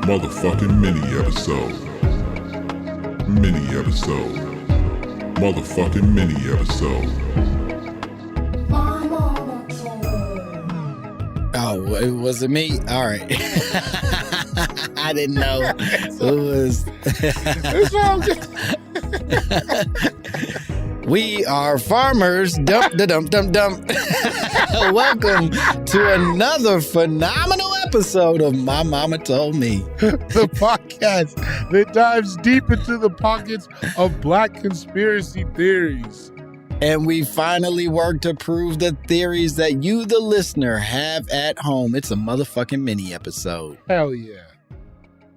Motherfucking mini episode. Mini episode. Motherfucking mini episode. Oh, was it me? All right. I didn't know who was. It's all good. We are farmers. Dump, dump, dump, dump. Welcome to another phenomenal episode of My Mama Told Me. The podcast that dives deep into the pockets of black conspiracy theories. And we finally work to prove the theories that you, the listener, have at home. It's a motherfucking mini episode. Hell yeah.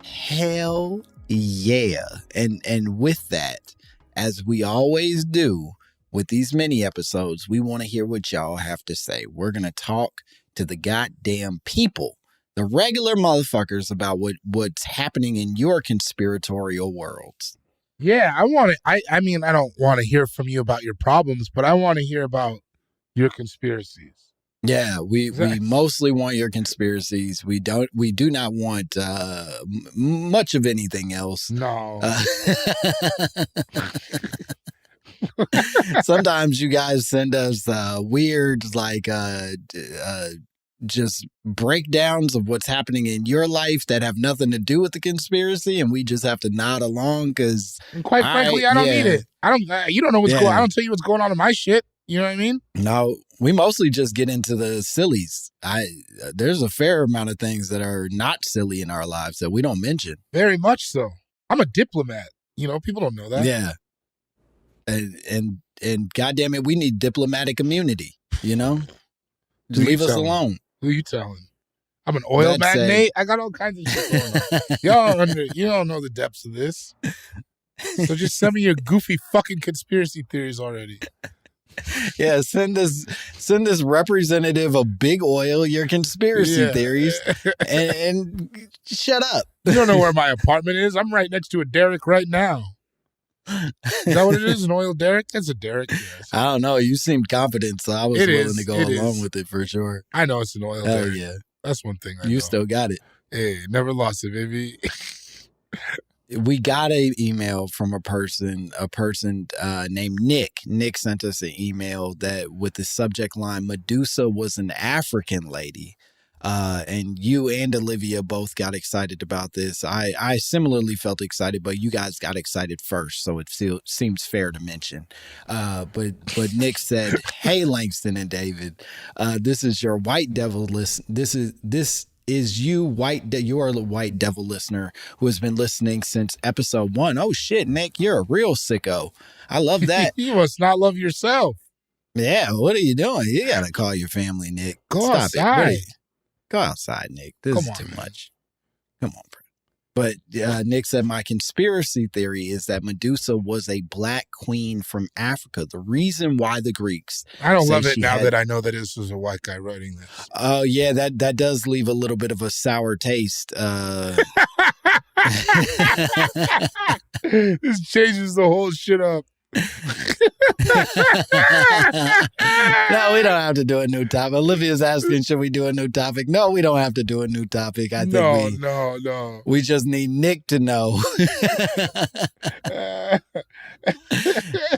Hell yeah. And with that, as we always do with these mini episodes, we want to hear what y'all have to say. We're going to talk to the goddamn people, the regular motherfuckers, about what's happening in your conspiratorial worlds. Yeah, I mean, I don't want to hear from you about your problems, but I want to hear about your conspiracies. Yeah, we mostly want your conspiracies. We do not want much of anything else. No. Sometimes you guys send us weird, like just breakdowns of what's happening in your life that have nothing to do with the conspiracy, and we just have to nod along because, quite frankly, I don't need it. You don't know what's going on. I don't tell you what's going on in my shit. You know what I mean? No, we mostly just get into the sillies. There's a fair amount of things that are not silly in our lives that we don't mention. Very much so. I'm a diplomat. You know, people don't know that. Yeah. And goddamn it, we need diplomatic immunity, you know? Just leave us alone. Who you telling? I'm an oil magnate. I got all kinds of shit going on. You don't know the depths of this. So just send me your goofy fucking conspiracy theories already. Yeah, send this representative of Big Oil your conspiracy theories and shut up. You don't know where my apartment is. I'm right next to a derrick right now. Is that what it is? An oil derrick? That's a derrick. Yes. I don't know. You seemed confident, so I was willing to go along with it for sure. I know it's an oil derrick. Yeah. That's one thing I know. You still got it. Hey, never lost it, baby. We got an email from a person named Nick. Nick sent us an email that with the subject line, Medusa was an African lady. And you and Olivia both got excited about this. I similarly felt excited, but you guys got excited first, so it seems fair to mention. But Nick said, "Hey, Langston and David, this is your white devil list. This is you, you are the white devil listener who has been listening since episode 1. Oh shit, Nick, you're a real sicko. I love that. You must not love yourself. Yeah, what are you doing? You gotta call your family, Nick. Go outside. Go outside, Nick. This is too much. Come on, bro. But Nick said, my conspiracy theory is that Medusa was a black queen from Africa. The reason why the Greeks... I don't love it now that I know that this was a white guy writing this. Oh, yeah, that does leave a little bit of a sour taste. This changes the whole shit up. No, we don't have to do a new topic. Olivia's asking, should we do a new topic? No, we don't have to do a new topic. I think no. We just need Nick to know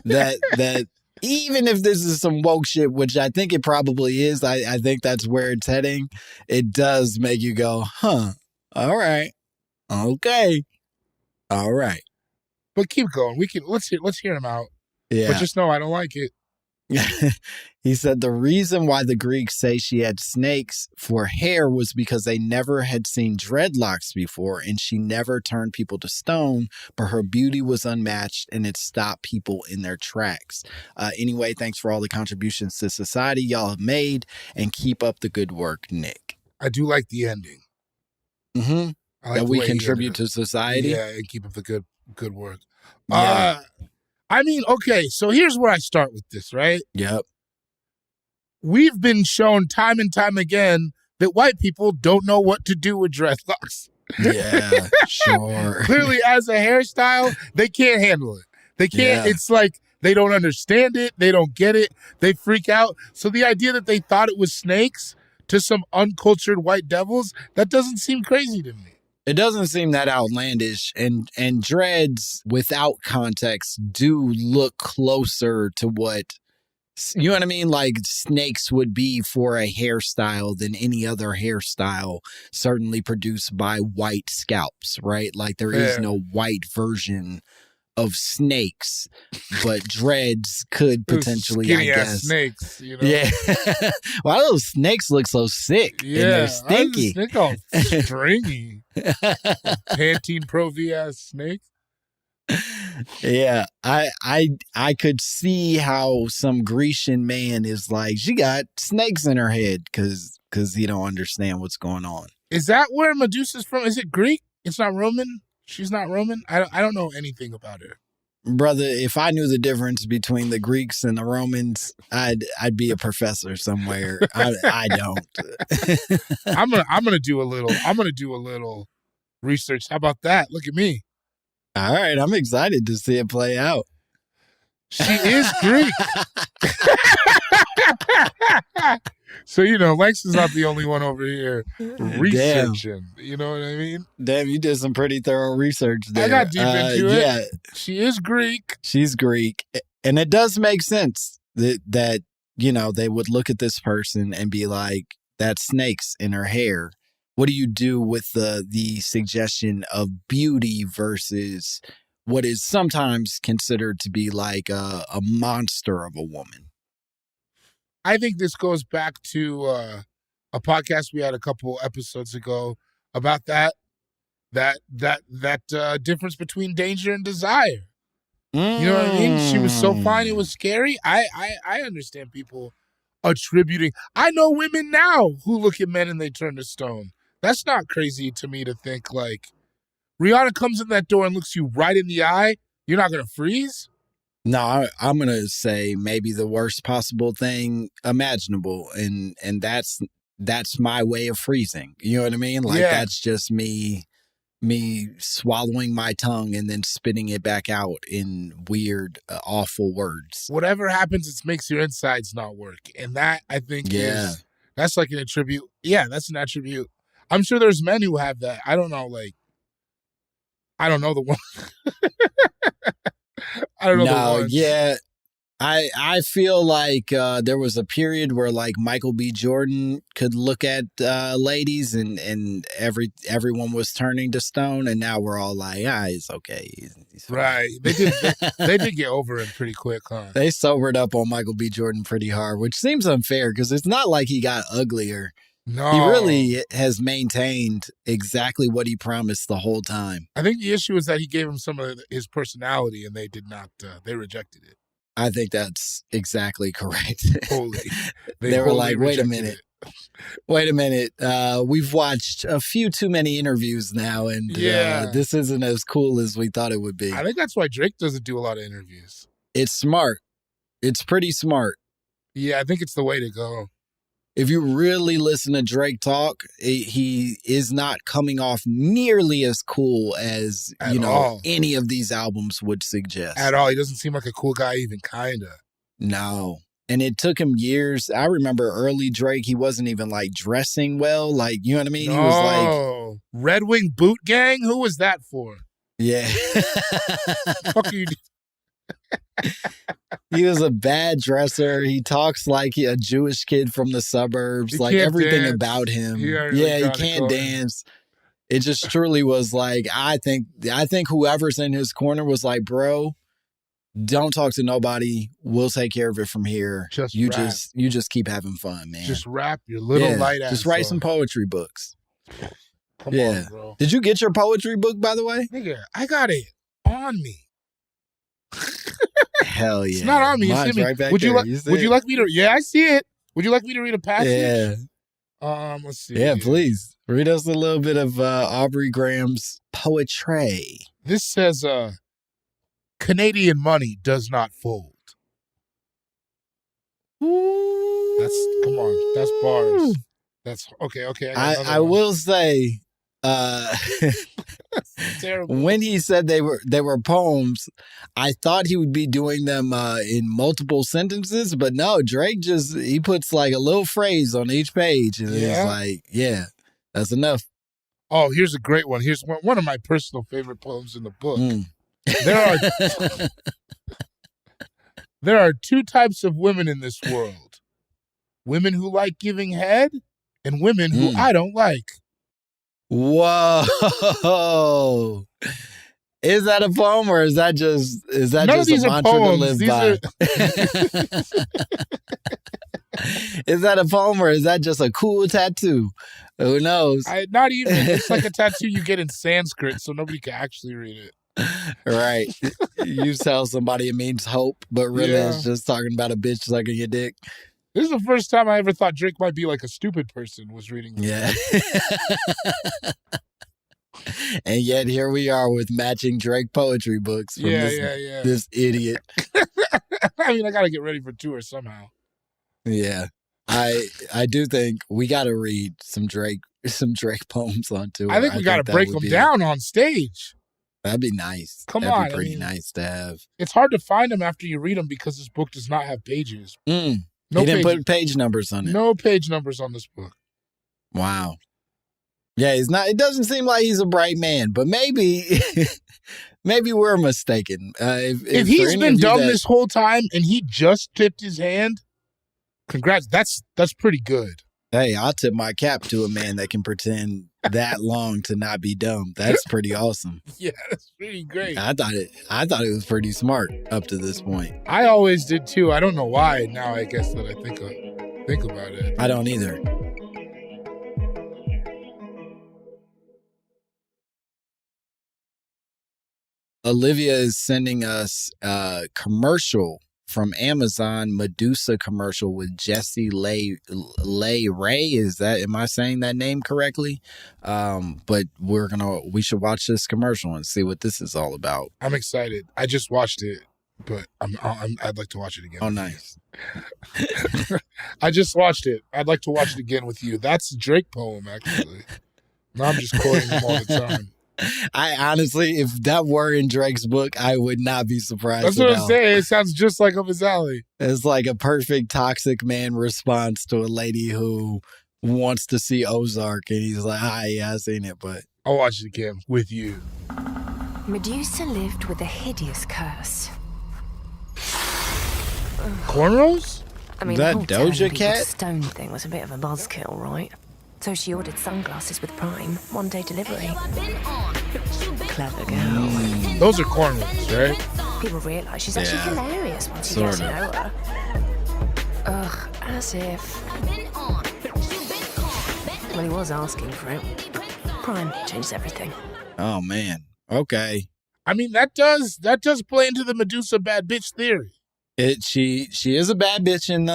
that even if this is some woke shit, which I think it probably is, I think that's where it's heading. It does make you go, huh? All right, okay, all right. But keep going. Let's hear him out. Yeah. But just know I don't like it. He said the reason why the Greeks say she had snakes for hair was because they never had seen dreadlocks before, and she never turned people to stone, but her beauty was unmatched and it stopped people in their tracks. Anyway, thanks for all the contributions to society y'all have made, and keep up the good work, Nick. I do like the ending. Mm-hmm. That we contribute to society. Yeah, and keep up the good work. Yeah. I mean, okay, so here's where I start with this, right? Yep. We've been shown time and time again that white people don't know what to do with dreadlocks. Yeah, sure. Clearly, as a hairstyle, they can't handle it. They can't. Yeah. It's like they don't understand it. They don't get it. They freak out. So the idea that they thought it was snakes to some uncultured white devils, that doesn't seem crazy to me. It doesn't seem that outlandish, and dreads without context do look closer to what, you know what I mean? Like snakes would be for a hairstyle than any other hairstyle, certainly produced by white scalps, right? Like there is no white version of snakes, but dreads could potentially, I guess. Snakes, you know? Yeah. Why those snakes look so sick? Yeah, and they're stinky. Snake all stringy. Pantene Pro V ass snake. Yeah, I could see how some Grecian man is like, she got snakes in her head because he don't understand what's going on. Is that where Medusa's from? Is it Greek? It's not Roman? She's not Roman? I don't know anything about her. Brother, if I knew the difference between the Greeks and the Romans, I'd be a professor somewhere. I don't. I'm gonna do a little research. How about that? Look at me. All right, I'm excited to see it play out. She is Greek. So, Langston's not the only one over here researching. Damn. You know what I mean? Damn, you did some pretty thorough research there. I got deep into it. Yeah. She is Greek. She's Greek. And it does make sense that they would look at this person and be like, that's snakes in her hair. What do you do with the suggestion of beauty versus what is sometimes considered to be like a monster of a woman? I think this goes back to a podcast we had a couple episodes ago about that difference between danger and desire. You know what I mean? She was so fine, it was scary. I understand people attributing. I know women now who look at men and they turn to stone. That's not crazy to me to think like Rihanna comes in that door and looks you right in the eye. You're not going to freeze? No, I'm going to say maybe the worst possible thing imaginable. And that's my way of freezing. You know what I mean? Like that's just me swallowing my tongue and then spitting it back out in weird, awful words. Whatever happens, it makes your insides not work. And that, I think, that's like an attribute. Yeah, that's an attribute. I'm sure there's men who have that. I don't know, I don't know the one. I don't know the ones. Yeah. I feel like there was a period where like Michael B. Jordan could look at ladies and everyone was turning to stone, and now we're all like, it's okay. He's fine. Right. They did get over him pretty quick, huh? They sobered up on Michael B. Jordan pretty hard, which seems unfair because it's not like he got uglier. No. He really has maintained exactly what he promised the whole time. I think the issue is that he gave him some of his personality and they did not, they rejected it. I think that's exactly correct. They were like, wait a minute. We've watched a few too many interviews now, and this isn't as cool as we thought it would be. I think that's why Drake doesn't do a lot of interviews. It's smart. It's pretty smart. Yeah, I think it's the way to go. If you really listen to Drake talk, he is not coming off nearly as cool as, any of these albums would suggest. At all. He doesn't seem like a cool guy even, kind of. No. And it took him years. I remember early Drake, he wasn't even like dressing well. Like, you know what I mean? No. He was like Red Wing Boot Gang? Who was that for? Yeah. Fuck are you doing? He was a bad dresser. He talks like a Jewish kid from the suburbs. Like everything dance. About him. He can't dance. It just truly was like, I think whoever's in his corner was like, bro, don't talk to nobody. We'll take care of it from here. You just keep having fun, man. Just rap your little light ass. Just write some poetry books. Come on, bro. Did you get your poetry book, by the way? Nigga, I got it on me. Hell yeah. It's not on me. You see me. Right back would you like me to I see it. Would you like me to read a passage? Yeah. Let's see. Yeah, please. Read us a little bit of Aubrey Graham's poetry. This says Canadian money does not fold. Come on. That's bars. That's okay. I will say terrible. When he said they were poems, I thought he would be doing them in multiple sentences, but no, Drake he puts like a little phrase on each page, and it's like, that's enough. Oh, here's a great one. Here's one of my personal favorite poems in the book. There are two types of women in this world. Women who like giving head and women who I don't like. Whoa. Is that a poem or is that just None of these a are mantra poems. to live These by? are Is that a poem or is that just a cool tattoo? Who knows? not even. It's like a tattoo you get in Sanskrit, so nobody can actually read it. Right. You tell somebody it means hope, but really it's just talking about a bitch sucking your dick. This is the first time I ever thought Drake might be like a stupid person was reading this. Yeah. And yet here we are with matching Drake poetry books from this idiot. I mean, I got to get ready for tour somehow. Yeah. I do think we got to read some Drake poems on tour. I think we got to break them down on stage. That'd be nice. That'd be pretty nice to have. It's hard to find them after you read them because this book does not have pages. No he didn't put page numbers on it. No page numbers on this book. Wow. Yeah, he's not. It doesn't seem like he's a bright man, but maybe we're mistaken. If he's been dumb this whole time and he just tipped his hand, congrats. That's pretty good. Hey, I'll tip my cap to a man that can pretend that long to not be dumb. That's pretty awesome. Yeah, that's pretty great. I thought it was pretty smart up to this point. I always did too. I don't know why. Now I guess that I think about it. I don't either. Olivia is sending us a commercial from Amazon, Medusa commercial with Jessie Ray. Am I saying that name correctly? But we should watch this commercial and see what this is all about. I'm excited. I just watched it, but I'd like to watch it again. Oh, nice. I just watched it. I'd like to watch it again with you. That's a Drake poem, actually. No, I'm just quoting him all the time. I honestly, if that were in Drake's book, I would not be surprised. That's what I'm saying. It sounds just like up his alley. It's like a perfect toxic man response to a lady who wants to see Ozark, and he's like, yeah, I've seen it, but I'll watch it again with you. Medusa lived with a hideous curse. Cornrows? I mean, that the whole Doja Cat stone thing was a bit of a buzzkill, right? So she ordered sunglasses with Prime, one-day delivery. Clever girl. Those are cornrows, right? People realise she's actually hilarious once you get to know her. Ugh, as if. Well, he was asking for it. Prime changed everything. Oh man. Okay. I mean, that does play into the Medusa bad bitch theory. She is a bad bitch in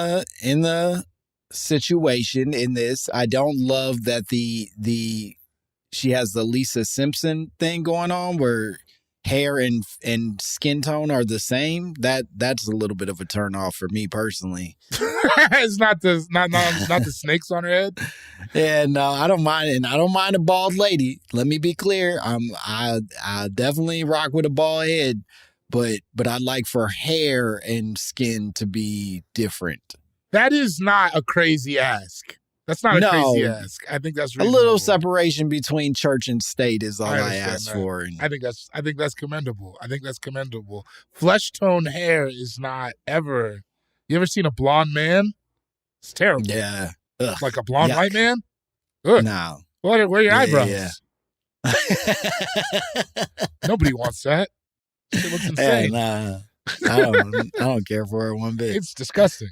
the situation in this. I don't love that she has the Lisa Simpson thing going on where hair and skin tone are the same. That's a little bit of a turn off for me personally. It's not the snakes on her head. Yeah, no, I don't mind, and I don't mind a bald lady. Let me be clear. I definitely rock with a bald head, but I'd like for hair and skin to be different. That is not a crazy ask. That's not a crazy ask. I think that's reasonable. A little separation between church and state is all I ask for. And I think that's commendable. Flesh tone hair is not ever. You ever seen a blonde man? It's terrible. Yeah. Ugh. Like a blonde white man? Ugh. No. Where are your eyebrows? Yeah. Nobody wants that. It looks insane. Nah. I don't care for it one bit. It's disgusting.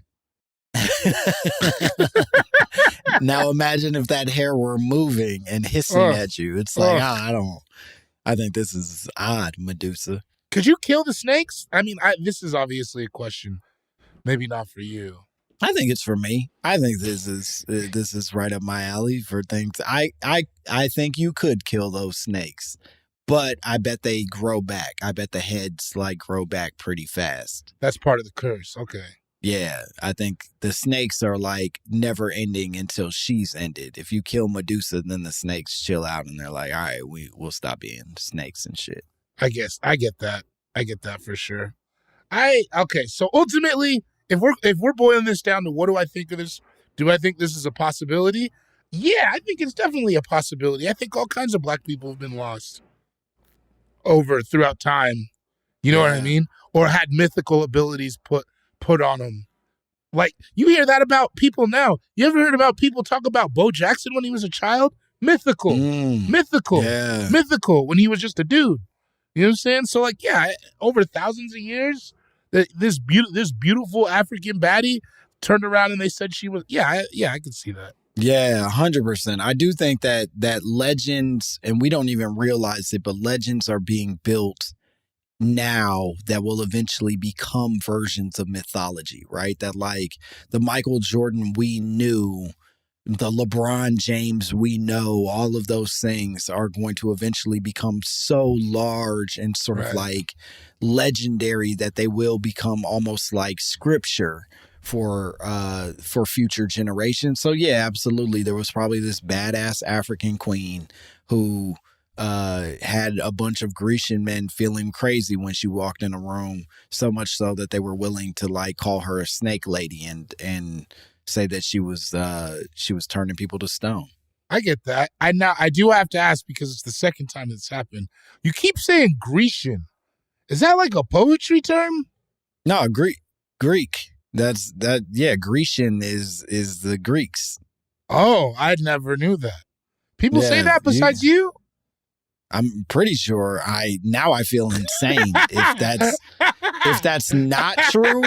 Now imagine if that hair were moving and hissing at you. It's like, I think this is odd, Medusa. Could you kill the snakes? I mean, this is obviously a question. Maybe not for you. I think it's for me. I think this is right up my alley for things. I think you could kill those snakes, but I bet they grow back. I bet the heads grow back pretty fast. That's part of the curse. Okay. Yeah, I think the snakes are never ending until she's ended. If you kill Medusa, then the snakes chill out and they're like, all right, we'll stop being snakes and shit. I guess I get that. I get that for sure. Okay. So ultimately, if we're boiling this down to what do I think of this? Do I think this is a possibility? Yeah, I think it's definitely a possibility. I think all kinds of black people have been lost throughout time. You know what I mean? Or had mythical abilities put on them. Like, you hear that about people now. You ever heard about people talk about Bo Jackson when he was a child? Mythical. Mythical. Yeah. Mythical when he was just a dude. You know what I'm saying? So, like, yeah, over thousands of years, this beautiful African baddie turned around and they said she was, I can see that. Yeah, 100%. I do think that legends, and we don't even realize it, but legends are being built now that will eventually become versions of mythology, right? That like the Michael Jordan we knew, the LeBron James we know, all of those things are going to eventually become so large and sort of like legendary that they will become almost like scripture for future generations. So yeah, absolutely. There was probably this badass African queen who had a bunch of Grecian men feeling crazy when she walked in a room, so much so that they were willing to like call her a snake lady and say that she was turning people to stone. I get that. I do have to ask because it's the second time it's happened. You keep saying Grecian. Is that like a poetry term? No, Greek. Yeah, Grecian is the Greeks. Oh, I never knew that. People say that besides you? I'm pretty sure I feel insane if that's not true.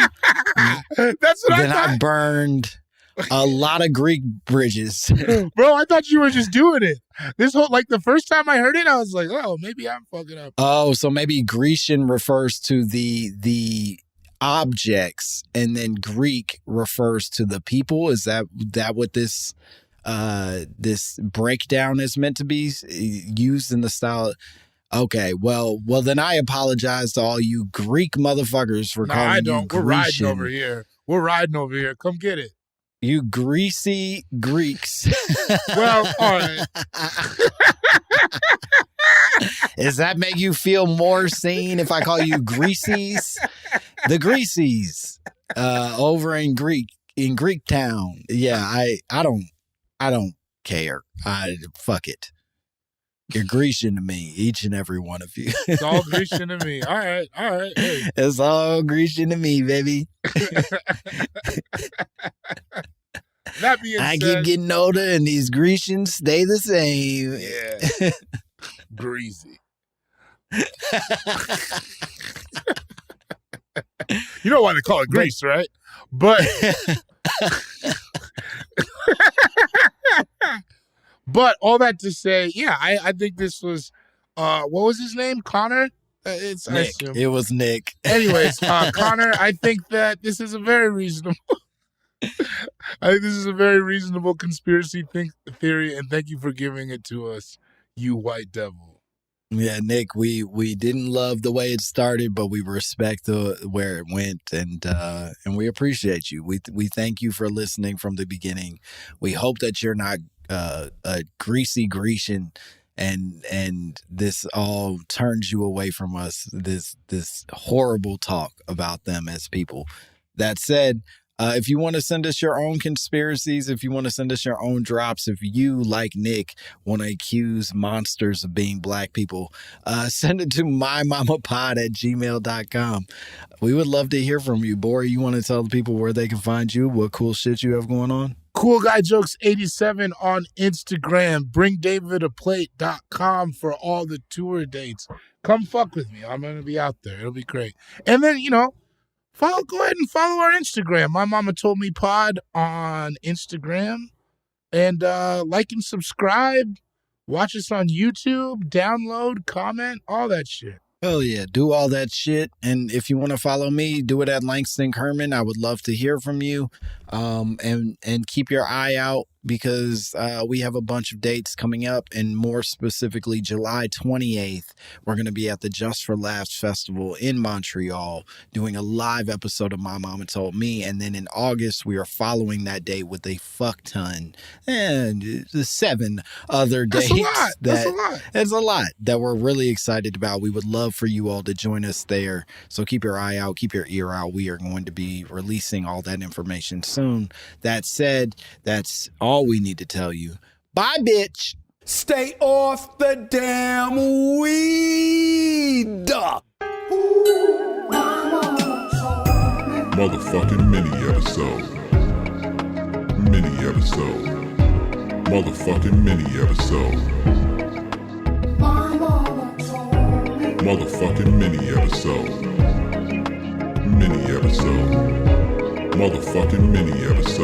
That's what then I thought. I burned a lot of Greek bridges. Bro, I thought you were just doing it. This whole, like, the first time I heard it, I was like, oh, maybe I'm fucking up. Oh, so maybe Grecian refers to the objects, and then Greek refers to the people. Is that what this breakdown is meant to be used in the style? Okay, well, then I apologize to all you Greek motherfuckers for calling you Grecian. We're riding over here. Come get it. You greasy Greeks. Well, all right. Does that make you feel more seen if I call you Greasies? The Greasies over in Greek town. Yeah, I don't care. Fuck it. You're Grecian to me, each and every one of you. It's all Grecian to me. All right. Hey. It's all Grecian to me, baby. That being said, I keep getting older and these Grecians stay the same. Yeah. Greasy. You don't want to call it Greece, right? But but all that to say, yeah, I think this was what was his name? Connor? It's Nick. It was Nick. Anyways, Connor, I think that this is a very reasonable conspiracy theory, and thank you for giving it to us, you white devil. Yeah, Nick, we didn't love the way it started, but we respect where it went, and we appreciate you. We thank you for listening from the beginning. We hope that you're not a greasy Grecian, and this all turns you away from us. This horrible talk about them as people. That said, if you want to send us your own conspiracies, if you want to send us your own drops, if you, like Nick, want to accuse monsters of being black people, send it to mymommapod@gmail.com. We would love to hear from you. Gborie, you want to tell the people where they can find you, what cool shit you have going on? Cool Guy Jokes 87 on Instagram. BringDavidAplate.com for all the tour dates. Come fuck with me. I'm going to be out there. It'll be great. And then, go ahead and follow our Instagram. My Mama Told Me Pod on Instagram. And like and subscribe. Watch us on YouTube. Download, comment, all that shit. Hell yeah, do all that shit. And if you want to follow me, do it at Langston Kerman. I would love to hear from you. And keep your eye out because we have a bunch of dates coming up, and more specifically July 28th, we're going to be at the Just for Laughs Festival in Montreal doing a live episode of My Mama Told Me. And then in August, we are following that date with a fuck ton and 7 other dates. That's a lot. It's a lot that we're really excited about. We would love for you all to join us there. So keep your eye out, keep your ear out. We are going to be releasing all that information soon. That said, that's all we need to tell you. Bye, bitch. Stay off the damn weed. Motherfucking mini episode. Mini episode. Motherfucking mini episode. Motherfucking mini episode. Mini episode. Motherfucking mini episode.